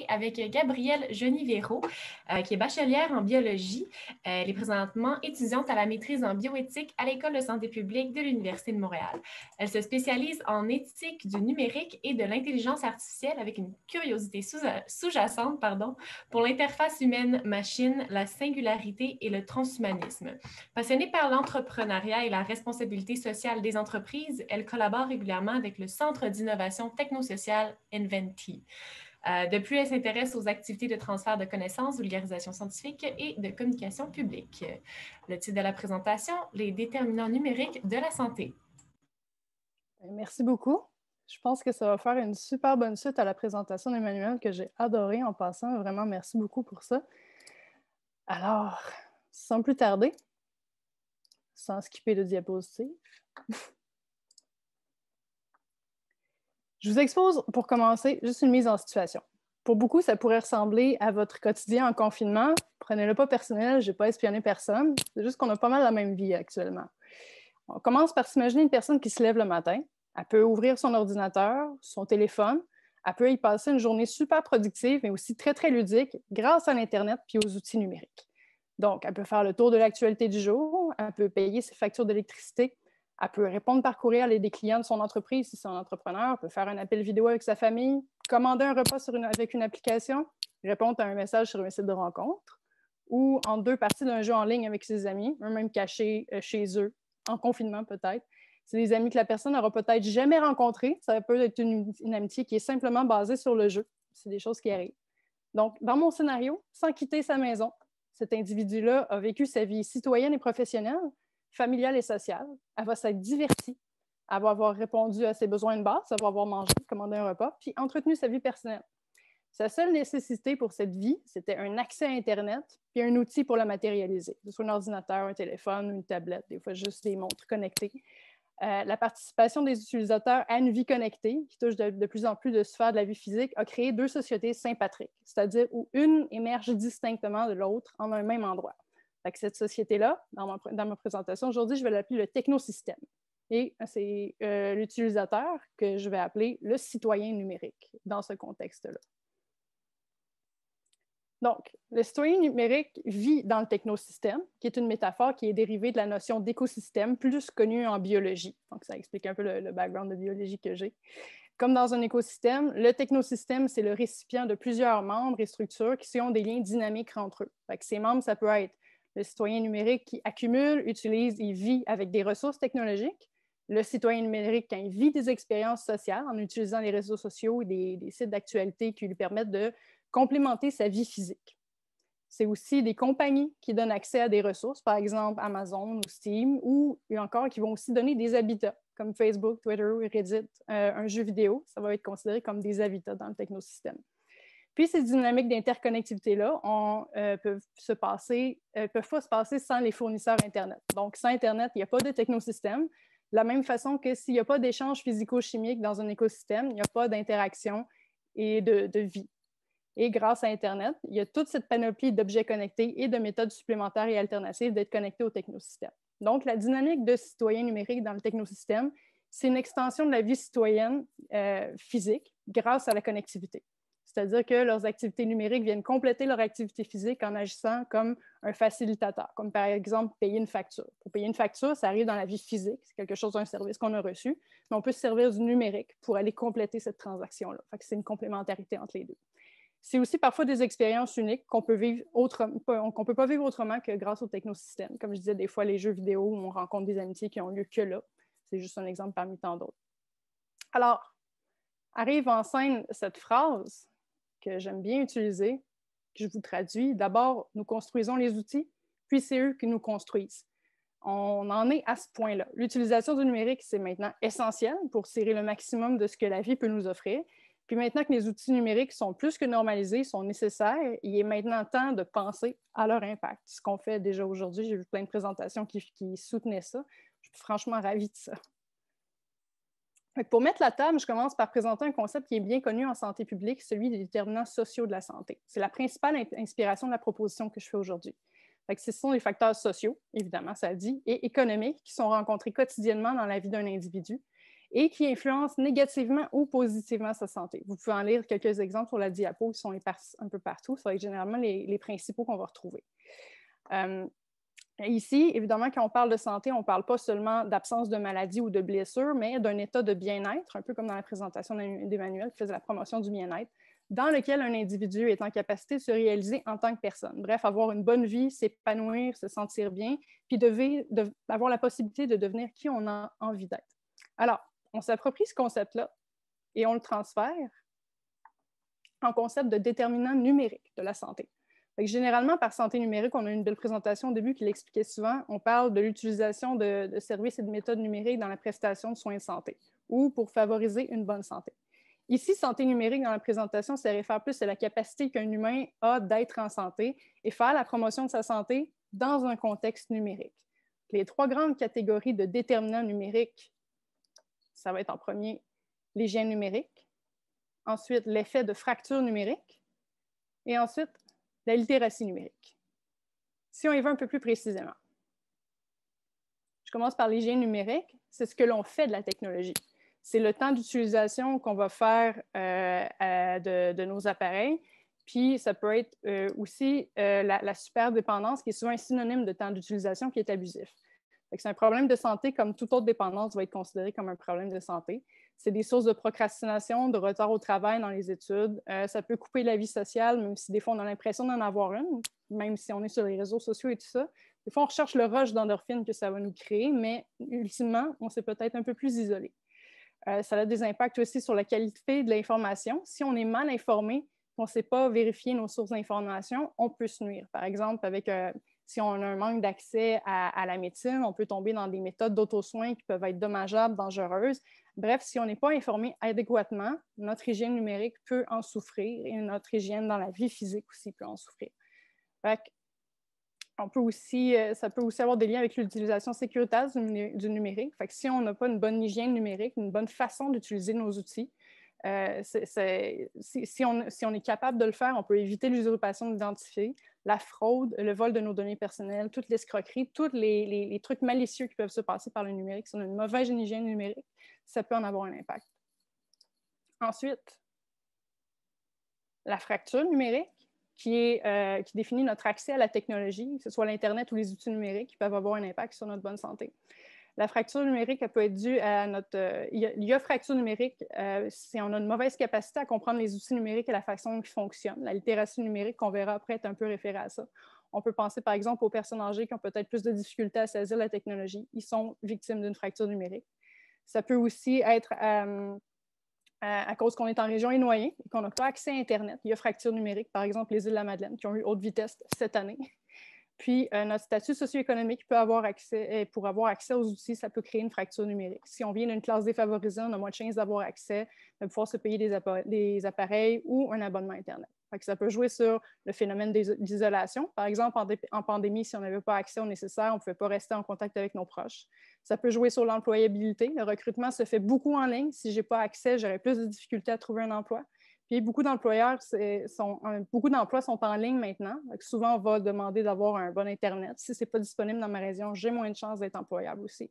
avec Gabrielle Genivéro, qui est bachelière en biologie. Elle est présentement étudiante à la maîtrise en bioéthique à l'École de santé publique de l'Université de Montréal. Elle se spécialise en éthique du numérique et de l'intelligence artificielle avec une curiosité sous-jacente pour l'interface humaine-machine, la singularité et le transhumanisme. Passionnée par l'entrepreneuriat et la responsabilité sociale des entreprises, elle collabore régulièrement avec le Centre d'innovation technosociale Inventi. De plus, elle s'intéresse aux activités de transfert de connaissances, vulgarisation scientifique et de communication publique. Le titre de la présentation, les déterminants numériques de la santé. Merci beaucoup. Je pense que ça va faire une super bonne suite à la présentation d'Emmanuel que j'ai adorée en passant. Vraiment, merci beaucoup pour ça. Alors, sans plus tarder, sans skipper de diapositive, je vous expose, pour commencer, juste une mise en situation. Pour beaucoup, ça pourrait ressembler à votre quotidien en confinement. Prenez-le pas personnel, je n'ai pas espionné personne. C'est juste qu'on a pas mal la même vie actuellement. On commence par s'imaginer une personne qui se lève le matin. Elle peut ouvrir son ordinateur, son téléphone. Elle peut y passer une journée super productive, mais aussi très, très ludique grâce à l'Internet puis aux outils numériques. Donc, elle peut faire le tour de l'actualité du jour, elle peut payer ses factures d'électricité, elle peut répondre par courriel à des clients de son entreprise si c'est un entrepreneur, elle peut faire un appel vidéo avec sa famille, commander un repas avec une application, répondre à un message sur un site de rencontre, ou en deux parties d'un jeu en ligne avec ses amis, eux-mêmes cachés chez eux, en confinement peut-être. C'est des amis que la personne n'aura peut-être jamais rencontrés. Ça peut être une amitié qui est simplement basée sur le jeu. C'est des choses qui arrivent. Donc, dans mon scénario, sans quitter sa maison, cet individu-là a vécu sa vie citoyenne et professionnelle, familiale et sociale. Elle va s'être divertie. Elle va avoir répondu à ses besoins de base, elle va avoir mangé, commandé un repas, puis entretenu sa vie personnelle. Sa seule nécessité pour cette vie, c'était un accès à Internet puis un outil pour la matérialiser, que ce soit un ordinateur, un téléphone, une tablette, des fois juste des montres connectées. La participation des utilisateurs à une vie connectée, qui touche de plus en plus de sphères de la vie physique, a créé deux sociétés sympatriques, c'est-à-dire où une émerge distinctement de l'autre en un même endroit. Fait que cette société-là, dans ma présentation aujourd'hui, je vais l'appeler le technosystème. Et c'est l'utilisateur que je vais appeler le citoyen numérique dans ce contexte-là. Donc, le citoyen numérique vit dans le technosystème, qui est une métaphore qui est dérivée de la notion d'écosystème, plus connue en biologie. Donc, ça explique un peu le background de biologie que j'ai. Comme dans un écosystème, le technosystème, c'est le récipient de plusieurs membres et structures qui ont des liens dynamiques entre eux. Fait que ces membres, ça peut être le citoyen numérique qui accumule, utilise et vit avec des ressources technologiques, le citoyen numérique quand il vit des expériences sociales en utilisant les réseaux sociaux et des sites d'actualité qui lui permettent de complémenter sa vie physique. C'est aussi des compagnies qui donnent accès à des ressources, par exemple Amazon ou Steam, ou encore qui vont aussi donner des habitats, comme Facebook, Twitter, Reddit, un jeu vidéo. Ça va être considéré comme des habitats dans le technosystème. Puis ces dynamiques d'interconnectivité-là peuvent pas se passer sans les fournisseurs Internet. Donc, sans Internet, il n'y a pas de technosystème. De la même façon que s'il n'y a pas d'échange physico-chimique dans un écosystème, il n'y a pas d'interaction et de vie. Et grâce à Internet, il y a toute cette panoplie d'objets connectés et de méthodes supplémentaires et alternatives d'être connectés au technosystème. Donc, la dynamique de citoyen numérique dans le technosystème, c'est une extension de la vie citoyenne physique grâce à la connectivité. C'est-à-dire que leurs activités numériques viennent compléter leur activité physique en agissant comme un facilitateur, comme par exemple payer une facture. Pour payer une facture, ça arrive dans la vie physique, c'est quelque chose d'un service qu'on a reçu, mais on peut se servir du numérique pour aller compléter cette transaction-là. C'est une complémentarité entre les deux. C'est aussi parfois des expériences uniques qu'on peut vivre qu'on peut pas vivre autrement que grâce au technosystème. Comme je disais, des fois, les jeux vidéo où on rencontre des amitiés qui ont lieu que là. C'est juste un exemple parmi tant d'autres. Alors, arrive en scène cette phrase que j'aime bien utiliser, que je vous traduis. D'abord, nous construisons les outils, puis c'est eux qui nous construisent. On en est à ce point-là. L'utilisation du numérique, c'est maintenant essentiel pour tirer le maximum de ce que la vie peut nous offrir. Puis maintenant que les outils numériques sont plus que normalisés, sont nécessaires, il est maintenant temps de penser à leur impact. Ce qu'on fait déjà aujourd'hui, j'ai vu plein de présentations qui soutenaient ça. Je suis franchement ravie de ça. Pour mettre la table, je commence par présenter un concept qui est bien connu en santé publique, celui des déterminants sociaux de la santé. C'est la principale inspiration de la proposition que je fais aujourd'hui. Ce sont des facteurs sociaux, évidemment, ça dit, et économiques qui sont rencontrés quotidiennement dans la vie d'un individu et qui influencent négativement ou positivement sa santé. Vous pouvez en lire quelques exemples sur la diapo, ils sont éparses un peu partout. Ça va être généralement les principaux qu'on va retrouver. Ici, évidemment, quand on parle de santé, on ne parle pas seulement d'absence de maladie ou de blessure, mais d'un état de bien-être, un peu comme dans la présentation d'Emmanuel qui faisait la promotion du bien-être, dans lequel un individu est en capacité de se réaliser en tant que personne. Bref, avoir une bonne vie, s'épanouir, se sentir bien, puis avoir la possibilité de devenir qui on a envie d'être. Alors, on s'approprie ce concept-là et on le transfère en concept de déterminant numérique de la santé. Généralement, par santé numérique, on a une belle présentation au début qui l'expliquait souvent. On parle de l'utilisation de services et de méthodes numériques dans la prestation de soins de santé ou pour favoriser une bonne santé. Ici, santé numérique dans la présentation, ça réfère plus à la capacité qu'un humain a d'être en santé et faire la promotion de sa santé dans un contexte numérique. Les 3 grandes catégories de déterminants numériques, ça va être en premier l'hygiène numérique, ensuite l'effet de fracture numérique et ensuite la littératie numérique. Si on y va un peu plus précisément, je commence par l'hygiène numérique, c'est ce que l'on fait de la technologie. C'est le temps d'utilisation qu'on va faire de nos appareils, puis ça peut être aussi la superdépendance, qui est souvent un synonyme de temps d'utilisation qui est abusif. C'est un problème de santé, comme toute autre dépendance va être considéré comme un problème de santé. C'est des sources de procrastination, de retard au travail dans les études. Ça peut couper la vie sociale, même si des fois on a l'impression d'en avoir une, même si on est sur les réseaux sociaux et tout ça. Des fois, on recherche le rush d'endorphine que ça va nous créer, mais ultimement, on s'est peut-être un peu plus isolé. Ça a des impacts aussi sur la qualité de l'information. Si on est mal informé, qu'on ne sait pas vérifier nos sources d'information, on peut se nuire. Par exemple, si on a un manque d'accès à la médecine, on peut tomber dans des méthodes d'auto-soins qui peuvent être dommageables, dangereuses. Bref, si on n'est pas informé adéquatement, notre hygiène numérique peut en souffrir et notre hygiène dans la vie physique aussi peut en souffrir. Ça peut aussi avoir des liens avec l'utilisation sécuritaire du numérique. Si on n'a pas une bonne hygiène numérique, une bonne façon d'utiliser nos outils, si on est capable de le faire, on peut éviter l'usurpation d'identité, la fraude, le vol de nos données personnelles, toute l'escroquerie, tous les trucs malicieux qui peuvent se passer par le numérique. Si on a une mauvaise hygiène numérique, ça peut en avoir un impact. Ensuite, la fracture numérique, qui définit notre accès à la technologie, que ce soit l'Internet ou les outils numériques, qui peuvent avoir un impact sur notre bonne santé. La fracture numérique, elle peut être due à il y a fracture numérique si on a une mauvaise capacité à comprendre les outils numériques et la façon dont ils fonctionnent. La littératie numérique, qu'on verra après, est un peu référée à ça. On peut penser, par exemple, aux personnes âgées qui ont peut-être plus de difficultés à saisir la technologie. Ils sont victimes d'une fracture numérique. Ça peut aussi être à cause qu'on est en région éloignée et qu'on n'a pas accès à Internet. Il y a fracture numérique, par exemple, les îles de la Madeleine, qui ont eu haute vitesse cette année. Puis, notre statut socio-économique pour avoir accès aux outils, ça peut créer une fracture numérique. Si on vient d'une classe défavorisée, on a moins de chances d'avoir accès, de pouvoir se payer des appareils ou un abonnement Internet. Ça peut jouer sur le phénomène d'isolation. Par exemple, en pandémie, si on n'avait pas accès au nécessaire, on ne pouvait pas rester en contact avec nos proches. Ça peut jouer sur l'employabilité. Le recrutement se fait beaucoup en ligne. Si je n'ai pas accès, j'aurais plus de difficultés à trouver un emploi. Puis beaucoup d'emplois sont en ligne maintenant. Donc souvent, on va demander d'avoir un bon Internet. Si ce n'est pas disponible dans ma région, j'ai moins de chances d'être employable aussi.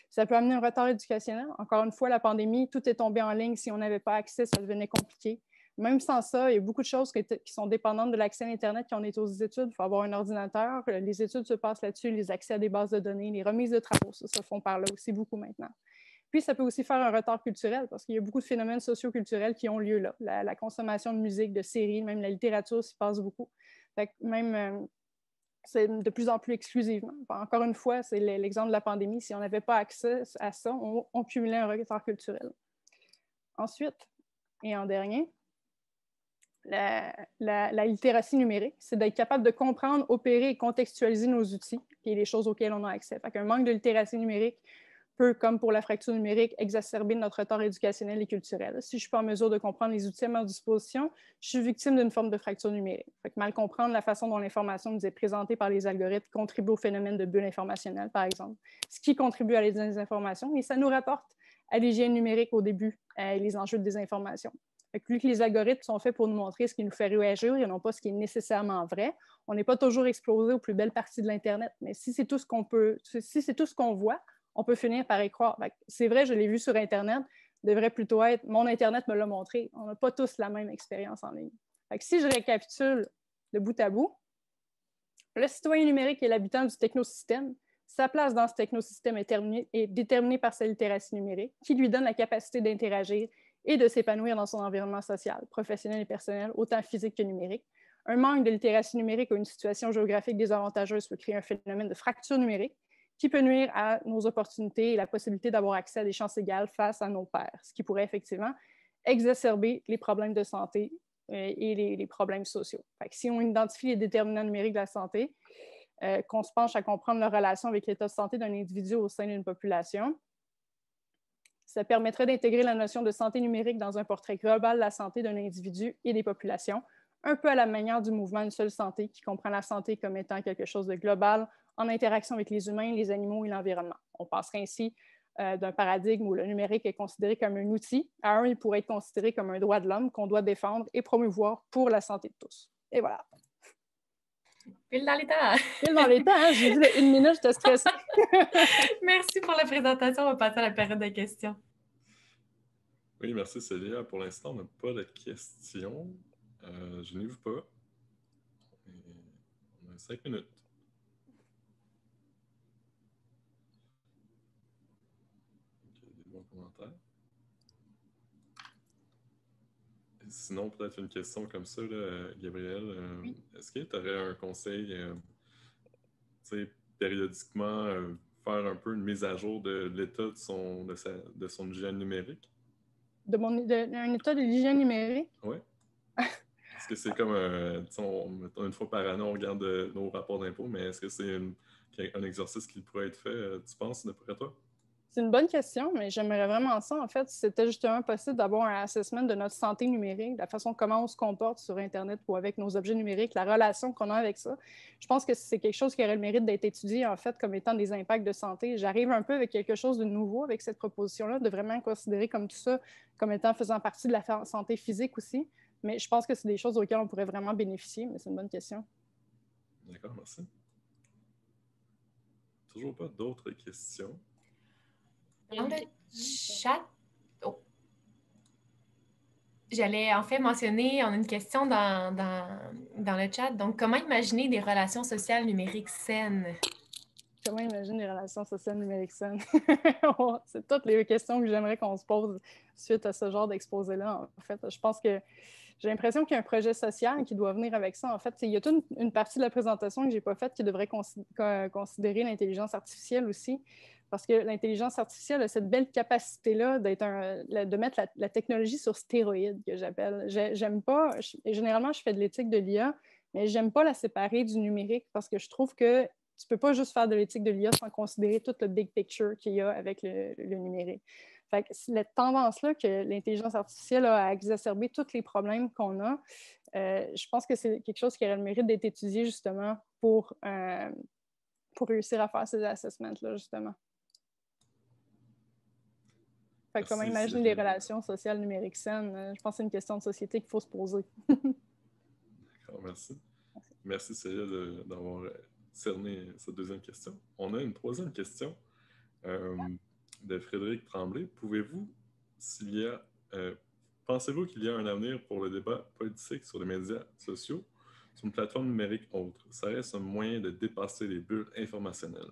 Ça peut amener un retard éducationnel. Encore une fois, la pandémie, tout est tombé en ligne. Si on n'avait pas accès, ça devenait compliqué. Même sans ça, il y a beaucoup de choses qui sont dépendantes de l'accès à Internet quand on est aux études. Il faut avoir un ordinateur. Les études se passent là-dessus, les accès à des bases de données, les remises de travaux, ça se font par là aussi beaucoup maintenant. Puis, ça peut aussi faire un retard culturel parce qu'il y a beaucoup de phénomènes socio-culturels qui ont lieu là. La consommation de musique, de séries, même la littérature s'y passe beaucoup. C'est de plus en plus exclusivement. Encore une fois, c'est l'exemple de la pandémie. Si on n'avait pas accès à ça, on cumulait un retard culturel. Ensuite, et en dernier, la littératie numérique, c'est d'être capable de comprendre, opérer et contextualiser nos outils et les choses auxquelles on a accès. Un manque de littératie numérique peut, comme pour la fracture numérique, exacerber notre retard éducationnel et culturel. Si je ne suis pas en mesure de comprendre les outils à ma disposition, je suis victime d'une forme de fracture numérique. Mal comprendre la façon dont l'information nous est présentée par les algorithmes contribue au phénomène de bulle informationnelle, par exemple, ce qui contribue à la désinformation, et ça nous rapporte à l'hygiène numérique au début et les enjeux de désinformation. Vu que les algorithmes sont faits pour nous montrer ce qui nous fait réagir et non pas ce qui est nécessairement vrai, on n'est pas toujours exposé aux plus belles parties de l'Internet. Mais si c'est tout ce qu'on voit, on peut finir par y croire. C'est vrai, je l'ai vu sur Internet, devrait plutôt être « mon Internet me l'a montré ». On n'a pas tous la même expérience en ligne. Fait que si je récapitule de bout à bout, le citoyen numérique est l'habitant du technosystème. Sa place dans ce technosystème est déterminée par sa littératie numérique, qui lui donne la capacité d'interagir et de s'épanouir dans son environnement social, professionnel et personnel, autant physique que numérique. Un manque de littératie numérique ou une situation géographique désavantageuse peut créer un phénomène de fracture numérique qui peut nuire à nos opportunités et la possibilité d'avoir accès à des chances égales face à nos pairs, ce qui pourrait effectivement exacerber les problèmes de santé et les problèmes sociaux. Fait que si on identifie les déterminants numériques de la santé, qu'on se penche à comprendre leur relation avec l'état de santé d'un individu au sein d'une population, ça permettrait d'intégrer la notion de santé numérique dans un portrait global de la santé d'un individu et des populations, un peu à la manière du mouvement Une seule santé, qui comprend la santé comme étant quelque chose de global en interaction avec les humains, les animaux et l'environnement. On passerait ainsi d'un paradigme où le numérique est considéré comme un outil à un, il pourrait être considéré comme un droit de l'homme qu'on doit défendre et promouvoir pour la santé de tous. Et voilà. Pile dans les temps. Pile dans les temps, hein? J'ai dit une minute, j'étais stressée. Merci pour la présentation. On va passer à la période de questions. Oui, merci Célia. Pour l'instant, on n'a pas de questions. Je n'ouvre pas. On a 5 minutes. Des bons commentaires. Sinon, peut-être une question comme ça, là, Gabrielle. Oui. Est-ce que tu aurais un conseil, périodiquement, faire un peu une mise à jour de l'état de son hygiène numérique? Un état de l'hygiène numérique? Oui. Est-ce que c'est comme, une fois par année, on regarde nos rapports d'impôts, mais est-ce que c'est un exercice qui pourrait être fait, tu penses, d'après toi? C'est une bonne question, mais j'aimerais vraiment ça. En fait, c'était justement possible d'avoir un assessment de notre santé numérique, la façon comment on se comporte sur Internet ou avec nos objets numériques, la relation qu'on a avec ça. Je pense que c'est quelque chose qui aurait le mérite d'être étudié, en fait, comme étant des impacts de santé. J'arrive un peu avec quelque chose de nouveau avec cette proposition-là, de vraiment considérer comme tout ça, comme étant faisant partie de la santé physique aussi. Mais je pense que c'est des choses auxquelles on pourrait vraiment bénéficier, mais c'est une bonne question. D'accord, merci. Toujours pas d'autres questions. Dans le chat, j'allais en fait mentionner, on a une question dans le chat. Donc, comment imaginer des relations sociales numériques saines? Comment imaginer des relations sociales numériques saines? C'est toutes les questions que j'aimerais qu'on se pose suite à ce genre d'exposé-là. En fait, je pense que j'ai l'impression qu'il y a un projet social qui doit venir avec ça. En fait, il y a toute une partie de la présentation que je n'ai pas faite qui devrait considérer l'intelligence artificielle aussi. Parce que l'intelligence artificielle a cette belle capacité-là de mettre la technologie sur stéroïdes, que j'appelle. J'aime pas, généralement, je fais de l'éthique de l'IA, mais j'aime pas la séparer du numérique parce que je trouve que tu peux pas juste faire de l'éthique de l'IA sans considérer tout le big picture qu'il y a avec le numérique. Fait que cette tendance-là que l'intelligence artificielle a à exacerber tous les problèmes qu'on a, je pense que c'est quelque chose qui aurait le mérite d'être étudié justement pour réussir à faire ces assessments-là, justement. Fait que comment imaginer les relations sociales numériques saines? Je pense que c'est une question de société qu'il faut se poser. D'accord, merci. Merci Célia d'avoir cerné cette deuxième question. On a une troisième question de Frédéric Tremblay. Pensez-vous qu'il y a un avenir pour le débat politique sur les médias sociaux, sur une plateforme numérique autre? Ça reste un moyen de dépasser les bulles informationnelles.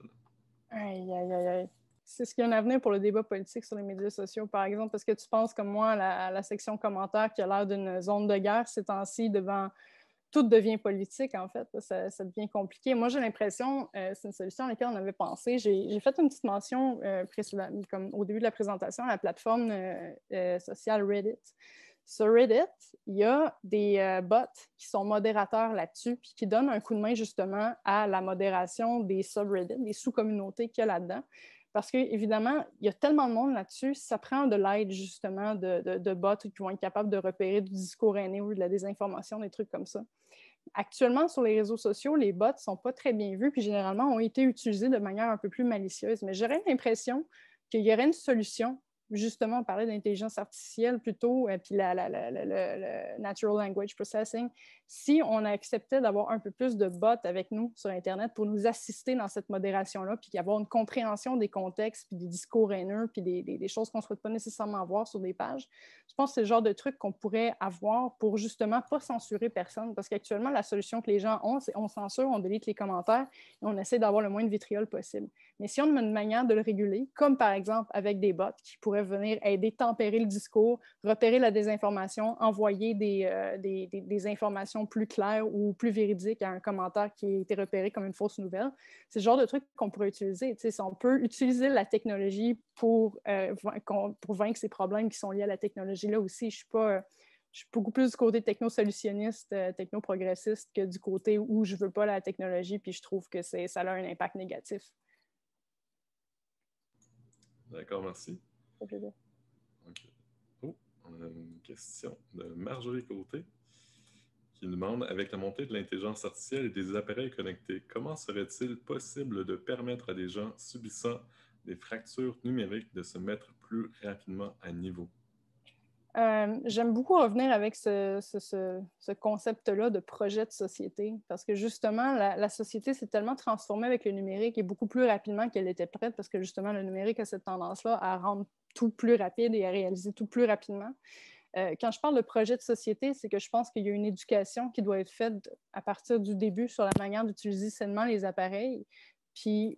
Aïe, aïe, aïe, aïe. C'est ce qu'il y a un avenir pour le débat politique sur les médias sociaux, par exemple? Est-ce que tu penses, comme moi, à la section commentaires qui a l'air d'une zone de guerre ces temps-ci devant... Tout devient politique, en fait. Ça devient compliqué. Moi, j'ai l'impression, c'est une solution à laquelle on avait pensé. J'ai fait une petite mention précédemment, comme au début de la présentation, à la plateforme sociale Reddit. Sur Reddit, il y a des bots qui sont modérateurs là-dessus puis qui donnent un coup de main, justement, à la modération des subreddits, des sous-communautés qu'il y a là-dedans. Parce qu'évidemment, il y a tellement de monde là-dessus, ça prend de l'aide, justement, de bots qui vont être capables de repérer du discours haineux ou de la désinformation, des trucs comme ça. Actuellement, sur les réseaux sociaux, les bots ne sont pas très bien vus, puis généralement ont été utilisés de manière un peu plus malicieuse. Mais j'aurais l'impression qu'il y aurait une solution justement, on parlait d'intelligence artificielle plutôt, puis le Natural Language Processing, si on acceptait d'avoir un peu plus de bots avec nous sur Internet pour nous assister dans cette modération-là, puis avoir une compréhension des contextes, puis des discours haineux, puis des choses qu'on ne souhaite pas nécessairement voir sur des pages, je pense que c'est le genre de truc qu'on pourrait avoir pour justement pas censurer personne, parce qu'actuellement, la solution que les gens ont, c'est on censure, on délite les commentaires, et on essaie d'avoir le moins de vitriol possible. Mais si on a une manière de le réguler, comme par exemple avec des bots qui pourraient venir aider, tempérer le discours, repérer la désinformation, envoyer des informations plus claires ou plus véridiques à un commentaire qui a été repéré comme une fausse nouvelle, c'est le genre de truc qu'on pourrait utiliser. Si on peut utiliser la technologie pour vaincre ces problèmes qui sont liés à la technologie-là aussi. Je suis beaucoup plus du côté techno-solutionniste, techno-progressiste que du côté où je ne veux pas la technologie, puis je trouve que ça a un impact négatif. D'accord, merci. Ça fait plaisir. OK. Oh, on a une question de Marjorie Côté qui nous demande, avec la montée de l'intelligence artificielle et des appareils connectés, comment serait-il possible de permettre à des gens subissant des fractures numériques de se mettre plus rapidement à niveau? J'aime beaucoup revenir avec ce concept-là de projet de société, parce que justement, la société s'est tellement transformée avec le numérique et beaucoup plus rapidement qu'elle était prête, parce que justement, le numérique a cette tendance-là à rendre tout plus rapide et à réaliser tout plus rapidement. Quand je parle de projet de société, c'est que je pense qu'il y a une éducation qui doit être faite à partir du début sur la manière d'utiliser sainement les appareils. Puis,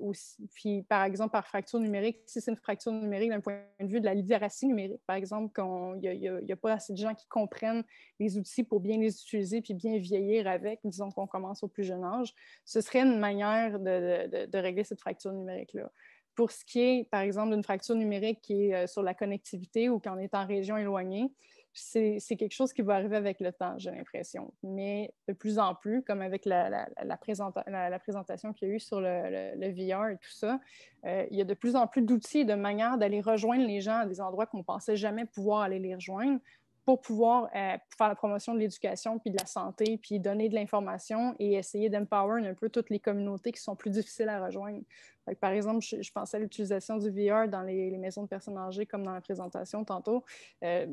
par exemple, par fracture numérique, si c'est une fracture numérique d'un point de vue de la littératie numérique, par exemple, qu'il n'y a pas assez de gens qui comprennent les outils pour bien les utiliser puis bien vieillir avec, disons qu'on commence au plus jeune âge, ce serait une manière de régler cette fracture numérique-là. Pour ce qui est, par exemple, d'une fracture numérique qui est sur la connectivité ou quand on est en région éloignée, c'est quelque chose qui va arriver avec le temps, j'ai l'impression. Mais de plus en plus, comme avec la présentation qu'il y a eu sur le VR et tout ça, il y a de plus en plus d'outils et de manières d'aller rejoindre les gens à des endroits qu'on ne pensait jamais pouvoir aller les rejoindre pour pouvoir faire la promotion de l'éducation, puis de la santé, puis donner de l'information et essayer d'empower un peu toutes les communautés qui sont plus difficiles à rejoindre. Donc, par exemple, je pensais à l'utilisation du VR dans les maisons de personnes âgées, comme dans la présentation tantôt.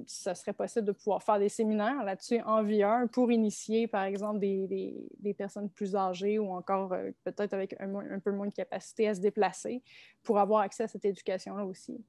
Ça serait possible de pouvoir faire des séminaires là-dessus en VR pour initier, par exemple, des personnes plus âgées ou encore peut-être avec un peu moins de capacité à se déplacer pour avoir accès à cette éducation-là aussi.